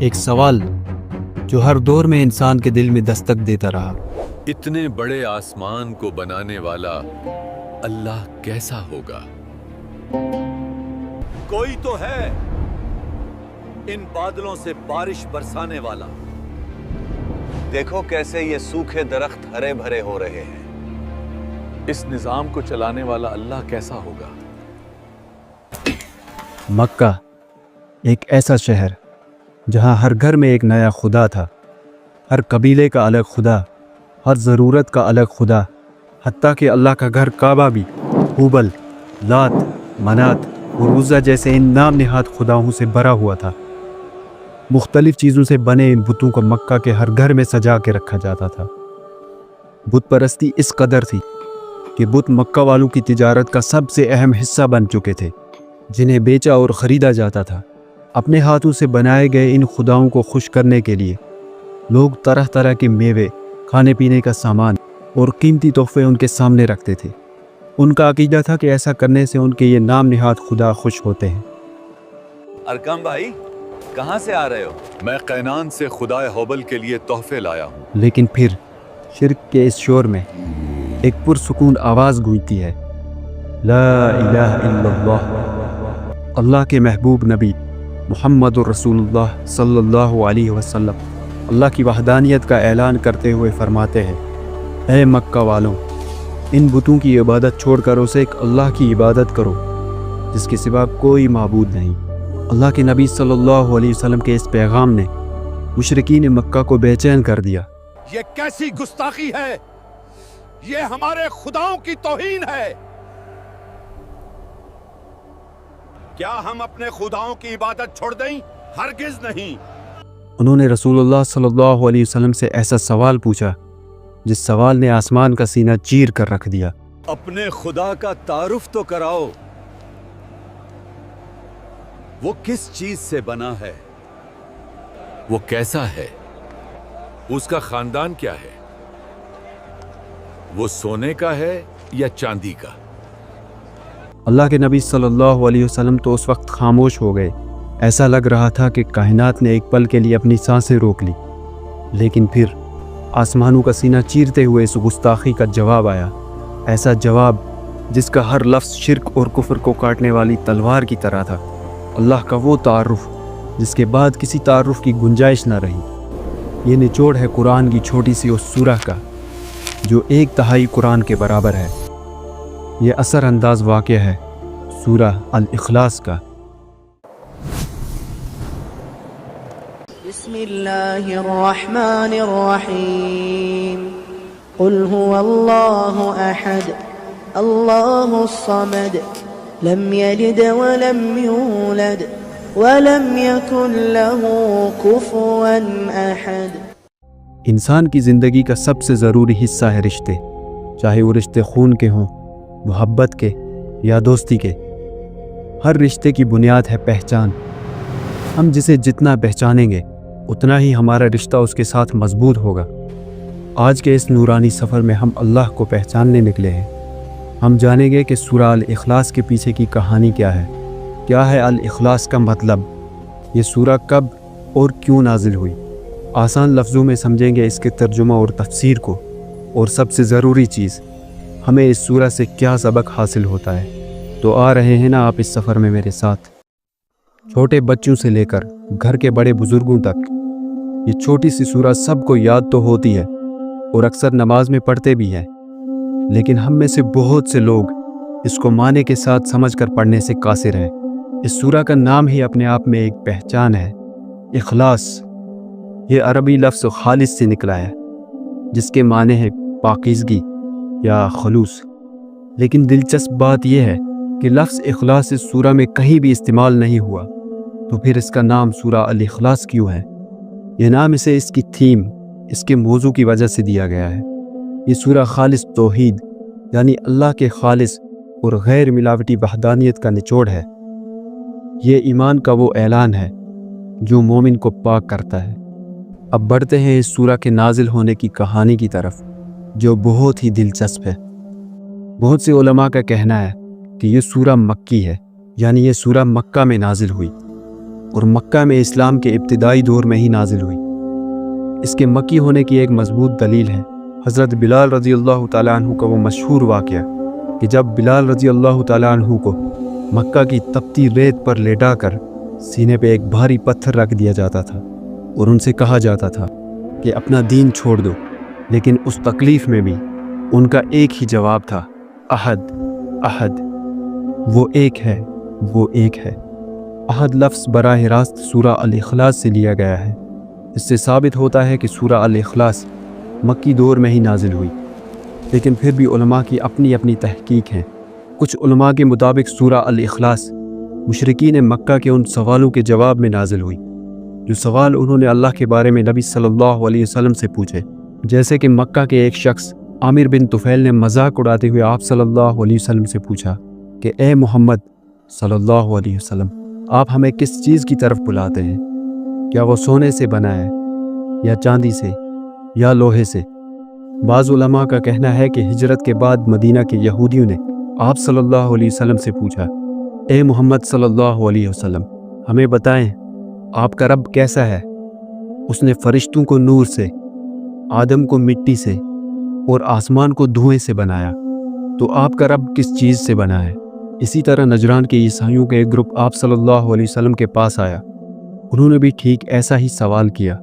ایک سوال جو ہر دور میں انسان کے دل میں دستک دیتا رہا۔ اتنے بڑے آسمان کو بنانے والا اللہ کیسا ہوگا؟ کوئی تو ہے ان بادلوں سے بارش برسانے والا۔ دیکھو کیسے یہ سوکھے درخت ہرے بھرے ہو رہے ہیں۔ اس نظام کو چلانے والا اللہ کیسا ہوگا؟ مکہ ایک ایسا شہر جہاں ہر گھر میں ایک نیا خدا تھا، ہر قبیلے کا الگ خدا، ہر ضرورت کا الگ خدا، حتیٰ کہ اللہ کا گھر کعبہ بھی حبل، لات، منات اور عزا جیسے ان نام نہاد خداؤں سے بھرا ہوا تھا۔ مختلف چیزوں سے بنے ان بتوں کو مکہ کے ہر گھر میں سجا کے رکھا جاتا تھا۔ بت پرستی اس قدر تھی کہ بت مکہ والوں کی تجارت کا سب سے اہم حصہ بن چکے تھے، جنہیں بیچا اور خریدا جاتا تھا۔ اپنے ہاتھوں سے بنائے گئے ان خداؤں کو خوش کرنے کے لیے لوگ طرح طرح کے میوے، کھانے پینے کا سامان اور قیمتی تحفے ان کے سامنے رکھتے تھے۔ ان کا عقیدہ تھا کہ ایسا کرنے سے ان کے یہ نام نہاد خدا خوش ہوتے ہیں۔ ارکم بھائی، کہاں سے آ رہے ہو؟ میں قینان سے خدائے حبل کے لیے تحفے لایا ہوں۔ لیکن پھر شرک کے اس شور میں ایک پرسکون آواز گونجتی ہے، لا الہ الا اللہ۔ اللہ کے محبوب نبی محمد رسول اللہ صلی اللہ علیہ وسلم اللہ کی وحدانیت کا اعلان کرتے ہوئے فرماتے ہیں، اے مکہ والوں، ان بتوں کی عبادت چھوڑ کر اسے ایک اللہ کی عبادت کرو جس کے سوا کوئی معبود نہیں۔ اللہ کے نبی صلی اللہ علیہ وسلم کے اس پیغام نے مشرکین مکہ کو بے چین کر دیا۔ یہ کیسی گستاخی ہے؟ یہ ہمارے خداؤں کی توہین ہے۔ کیا ہم اپنے خداؤں کی عبادت چھوڑ دیں؟ ہرگز نہیں۔ انہوں نے رسول اللہ صلی اللہ علیہ وسلم سے ایسا سوال پوچھا جس سوال نے آسمان کا سینہ چیر کر رکھ دیا۔ اپنے خدا کا تعارف تو کراؤ، وہ کس چیز سے بنا ہے؟ وہ کیسا ہے؟ اس کا خاندان کیا ہے؟ وہ سونے کا ہے یا چاندی کا؟ اللہ کے نبی صلی اللہ علیہ وسلم تو اس وقت خاموش ہو گئے۔ ایسا لگ رہا تھا کہ کائنات نے ایک پل کے لیے اپنی سانسیں روک لی۔ لیکن پھر آسمانوں کا سینہ چیرتے ہوئے اس گستاخی کا جواب آیا، ایسا جواب جس کا ہر لفظ شرک اور کفر کو کاٹنے والی تلوار کی طرح تھا۔ اللہ کا وہ تعارف جس کے بعد کسی تعارف کی گنجائش نہ رہی۔ یہ نچوڑ ہے قرآن کی چھوٹی سی اس سورہ کا جو 1/3 قرآن کے برابر ہے۔ یہ اثر انداز واقعہ ہے سورہ الاخلاص کا۔ بسم اللہ الرحمن الرحیم قل هو اللہ احد اللہ الصمد لم یلد ولم یولد ولم یکن له کفوا احد۔ انسان کی زندگی کا سب سے ضروری حصہ ہے رشتے، چاہے وہ رشتے خون کے ہوں، محبت کے یا دوستی کے۔ ہر رشتے کی بنیاد ہے پہچان۔ ہم جسے جتنا پہچانیں گے اتنا ہی ہمارا رشتہ اس کے ساتھ مضبوط ہوگا۔ آج کے اس نورانی سفر میں ہم اللہ کو پہچاننے نکلے ہیں۔ ہم جانیں گے کہ سورہ الاخلاص کے پیچھے کی کہانی کیا ہے الاخلاص کا مطلب، یہ سورہ کب اور کیوں نازل ہوئی۔ آسان لفظوں میں سمجھیں گے اس کے ترجمہ اور تفسیر کو، اور سب سے ضروری چیز، ہمیں اس سورہ سے کیا سبق حاصل ہوتا ہے۔ تو آ رہے ہیں نا آپ اس سفر میں میرے ساتھ؟ چھوٹے بچوں سے لے کر گھر کے بڑے بزرگوں تک یہ چھوٹی سی سورہ سب کو یاد تو ہوتی ہے اور اکثر نماز میں پڑھتے بھی ہیں، لیکن ہم میں سے بہت سے لوگ اس کو معنی کے ساتھ سمجھ کر پڑھنے سے قاصر ہیں۔ اس سورہ کا نام ہی اپنے آپ میں ایک پہچان ہے، اخلاص۔ یہ عربی لفظ خالص سے نکلا ہے جس کے معنی ہے پاکیزگی یا خلوص۔ لیکن دلچسپ بات یہ ہے کہ لفظ اخلاص اس سورہ میں کہیں بھی استعمال نہیں ہوا، تو پھر اس کا نام سورہ الاخلاص کیوں ہے؟ یہ نام اسے اس کی تھیم، اس کے موضوع کی وجہ سے دیا گیا ہے۔ یہ سورہ خالص توحید یعنی اللہ کے خالص اور غیر ملاوٹی وحدانیت کا نچوڑ ہے۔ یہ ایمان کا وہ اعلان ہے جو مومن کو پاک کرتا ہے۔ اب بڑھتے ہیں اس سورہ کے نازل ہونے کی کہانی کی طرف، جو بہت ہی دلچسپ ہے۔ بہت سے علماء کا کہنا ہے کہ یہ سورہ مکی ہے، یعنی یہ سورہ مکہ میں نازل ہوئی۔ اور مکہ میں اسلام کے ابتدائی دور میں ہی نازل ہوئی۔ اس کے مکی ہونے کی ایک مضبوط دلیل ہے حضرت بلال رضی اللہ تعالیٰ عنہ کا وہ مشہور واقعہ کہ جب بلال رضی اللہ تعالیٰ عنہ کو مکہ کی تپتی ریت پر لیٹا کر سینے پہ ایک بھاری پتھر رکھ دیا جاتا تھا اور ان سے کہا جاتا تھا کہ اپنا دین چھوڑ دو، لیکن اس تکلیف میں بھی ان کا ایک ہی جواب تھا، احد احد، وہ ایک ہے، وہ ایک ہے۔ احد لفظ براہ راست سورہ الاخلاص سے لیا گیا ہے۔ اس سے ثابت ہوتا ہے کہ سورہ الاخلاص مکی دور میں ہی نازل ہوئی، لیکن پھر بھی علماء کی اپنی اپنی تحقیق ہے۔ کچھ علماء کے مطابق سورہ الاخلاص مشرکین مکہ کے ان سوالوں کے جواب میں نازل ہوئی جو سوال انہوں نے اللہ کے بارے میں نبی صلی اللہ علیہ وسلم سے پوچھے، جیسے کہ مکہ کے ایک شخص عامر بن طفیل نے مذاق اڑاتے ہوئے آپ صلی اللہ علیہ وسلم سے پوچھا کہ اے محمد صلی اللہ علیہ وسلم، آپ ہمیں کس چیز کی طرف بلاتے ہیں؟ کیا وہ سونے سے بنا ہے یا چاندی سے یا لوہے سے؟ بعض علماء کا کہنا ہے کہ ہجرت کے بعد مدینہ کے یہودیوں نے آپ صلی اللہ علیہ وسلم سے پوچھا، اے محمد صلی اللہ علیہ وسلم، ہمیں بتائیں آپ کا رب کیسا ہے؟ اس نے فرشتوں کو نور سے، آدم کو مٹی سے اور آسمان کو دھوئیں سے بنایا، تو آپ کا رب کس چیز سے بنا ہے؟ اسی طرح نجران کے عیسائیوں کے ایک گروپ آپ صلی اللہ علیہ وسلم کے پاس آیا، انہوں نے بھی ٹھیک ایسا ہی سوال کیا۔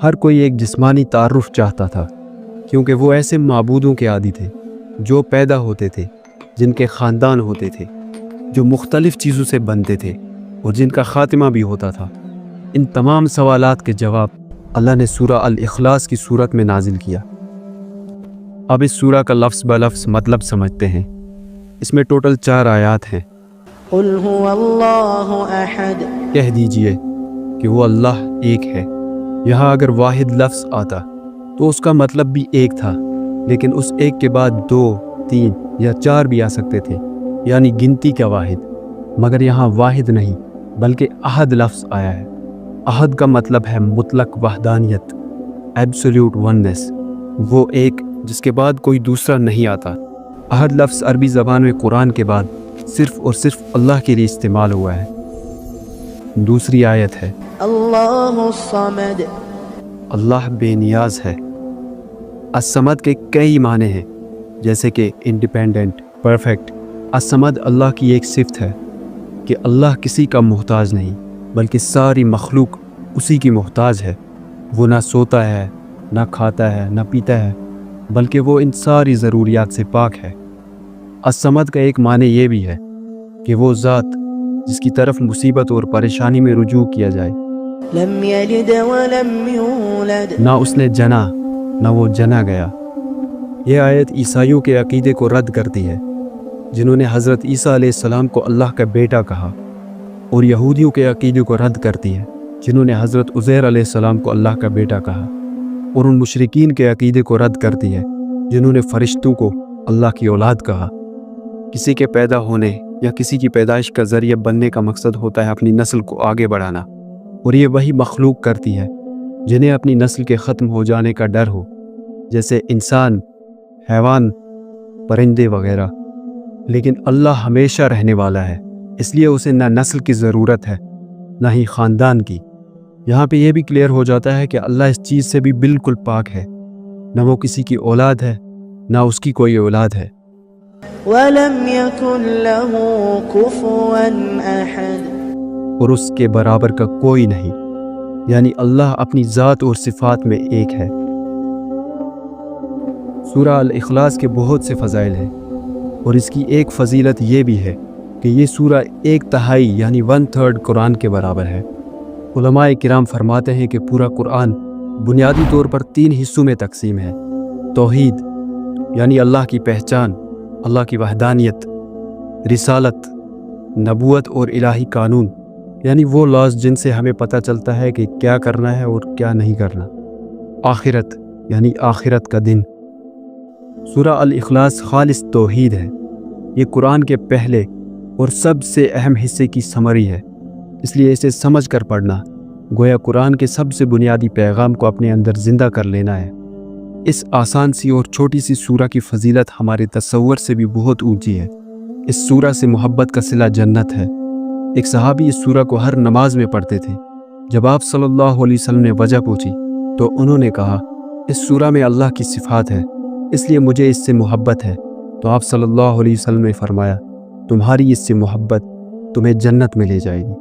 ہر کوئی ایک جسمانی تعارف چاہتا تھا، کیونکہ وہ ایسے معبودوں کے عادی تھے جو پیدا ہوتے تھے، جن کے خاندان ہوتے تھے، جو مختلف چیزوں سے بنتے تھے اور جن کا خاتمہ بھی ہوتا تھا۔ ان تمام سوالات کے جواب اللہ نے سورہ الاخلاص کی صورت میں نازل کیا۔ اب اس سورہ کا لفظ بلفظ مطلب سمجھتے ہیں۔ اس میں ٹوٹل 4 آیات ہیں۔ قل هو اللہ احد، کہہ دیجئے کہ وہ اللہ ایک ہے۔ یہاں اگر واحد لفظ آتا تو اس کا مطلب بھی ایک تھا، لیکن اس ایک کے بعد 2، 3 یا 4 بھی آ سکتے تھے، یعنی گنتی کا واحد۔ مگر یہاں واحد نہیں بلکہ احد لفظ آیا ہے۔ احد کا مطلب ہے مطلق وحدانیت، ایبسولوٹ وننس، وہ ایک جس کے بعد کوئی دوسرا نہیں آتا۔ احد لفظ عربی زبان میں قرآن کے بعد صرف اور صرف اللہ کے لیے استعمال ہوا ہے۔ دوسری آیت ہے اللہ الصمد، اللہ بے نیاز ہے۔ الصمد کے کئی معنی ہیں، جیسے کہ انڈیپینڈنٹ، پرفیکٹ۔ الصمد اللہ کی ایک صفت ہے کہ اللہ کسی کا محتاج نہیں، بلکہ ساری مخلوق اسی کی محتاج ہے۔ وہ نہ سوتا ہے، نہ کھاتا ہے، نہ پیتا ہے، بلکہ وہ ان ساری ضروریات سے پاک ہے۔ الصمد کا ایک معنی یہ بھی ہے کہ وہ ذات جس کی طرف مصیبت اور پریشانی میں رجوع کیا جائے، لم یلد ولم یولد، نہ اس نے جنا نہ وہ جنا گیا۔ یہ آیت عیسائیوں کے عقیدے کو رد کرتی ہے، جنہوں نے حضرت عیسیٰ علیہ السلام کو اللہ کا بیٹا کہا، اور یہودیوں کے عقیدے کو رد کرتی ہے، جنہوں نے حضرت عزیر علیہ السلام کو اللہ کا بیٹا کہا، اور ان مشرکین کے عقیدے کو رد کرتی ہے جنہوں نے فرشتوں کو اللہ کی اولاد کہا۔ کسی کے پیدا ہونے یا کسی کی پیدائش کا ذریعہ بننے کا مقصد ہوتا ہے اپنی نسل کو آگے بڑھانا، اور یہ وہی مخلوق کرتی ہے جنہیں اپنی نسل کے ختم ہو جانے کا ڈر ہو، جیسے انسان، حیوان، پرندے وغیرہ۔ لیکن اللہ ہمیشہ رہنے والا ہے، اس لیے اسے نہ نسل کی ضرورت ہے نہ ہی خاندان کی۔ یہاں پہ یہ بھی کلیئر ہو جاتا ہے کہ اللہ اس چیز سے بھی بالکل پاک ہے، نہ وہ کسی کی اولاد ہے نہ اس کی کوئی اولاد ہے۔ ولم یکن له کفوا احد، اور اس کے برابر کا کوئی نہیں، یعنی اللہ اپنی ذات اور صفات میں ایک ہے۔ سورہ الاخلاص کے بہت سے فضائل ہیں، اور اس کی ایک فضیلت یہ بھی ہے کہ یہ سورہ 1/3 یعنی 1/3 قرآن کے برابر ہے۔ علماء کرام فرماتے ہیں کہ پورا قرآن بنیادی طور پر 3 حصوں میں تقسیم ہے۔ توحید یعنی اللہ کی پہچان، اللہ کی وحدانیت، رسالت، نبوت اور الہی قانون یعنی وہ لاز جن سے ہمیں پتہ چلتا ہے کہ کیا کرنا ہے اور کیا نہیں کرنا، آخرت یعنی آخرت کا دن۔ سورہ الاخلاص خالص توحید ہے۔ یہ قرآن کے پہلے اور سب سے اہم حصے کی سمری ہے، اس لیے اسے سمجھ کر پڑھنا گویا قرآن کے سب سے بنیادی پیغام کو اپنے اندر زندہ کر لینا ہے۔ اس آسان سی اور چھوٹی سی سورہ کی فضیلت ہمارے تصور سے بھی بہت اونچی ہے۔ اس سورہ سے محبت کا صلہ جنت ہے۔ ایک صحابی اس سورہ کو ہر نماز میں پڑھتے تھے۔ جب آپ صلی اللہ علیہ وسلم نے وجہ پوچھی تو انہوں نے کہا اس سورہ میں اللہ کی صفات ہے، اس لیے مجھے اس سے محبت ہے۔ تو آپ صلی اللہ علیہ وسلم نے فرمایا تمہاری اس سے محبت تمہیں جنت میں لے جائے گی۔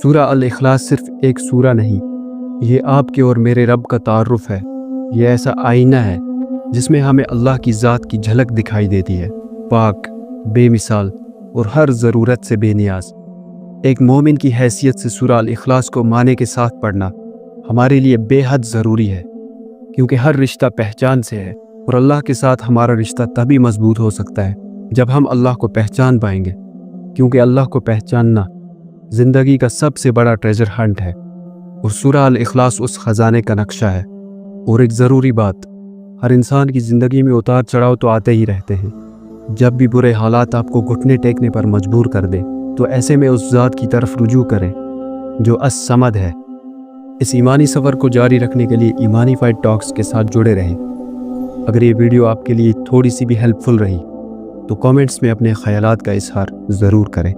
سورہ الاخلاص صرف ایک سورہ نہیں، یہ آپ کے اور میرے رب کا تعارف ہے۔ یہ ایسا آئینہ ہے جس میں ہمیں اللہ کی ذات کی جھلک دکھائی دیتی ہے، پاک، بے مثال اور ہر ضرورت سے بے نیاز۔ ایک مومن کی حیثیت سے سورہ الاخلاص کو معنی کے ساتھ پڑھنا ہمارے لیے بے حد ضروری ہے، کیونکہ ہر رشتہ پہچان سے ہے، اور اللہ کے ساتھ ہمارا رشتہ تبھی مضبوط ہو سکتا ہے جب ہم اللہ کو پہچان پائیں گے، کیونکہ اللہ کو پہچاننا زندگی کا سب سے بڑا ٹریجر ہنٹ ہے، اور سورہ الاخلاص اس خزانے کا نقشہ ہے۔ اور ایک ضروری بات، ہر انسان کی زندگی میں اتار چڑھاؤ تو آتے ہی رہتے ہیں۔ جب بھی برے حالات آپ کو گھٹنے ٹیکنے پر مجبور کر دیں تو ایسے میں اس ذات کی طرف رجوع کریں جو الصمد ہے۔ اس ایمانی سفر کو جاری رکھنے کے لیے ایمانی فائٹ ٹاکس کے ساتھ جڑے رہیں۔ اگر یہ ویڈیو آپ کے لیے تھوڑی سی بھی ہیلپ فل رہی تو کامنٹس میں اپنے خیالات کا اظہار ضرور کریں۔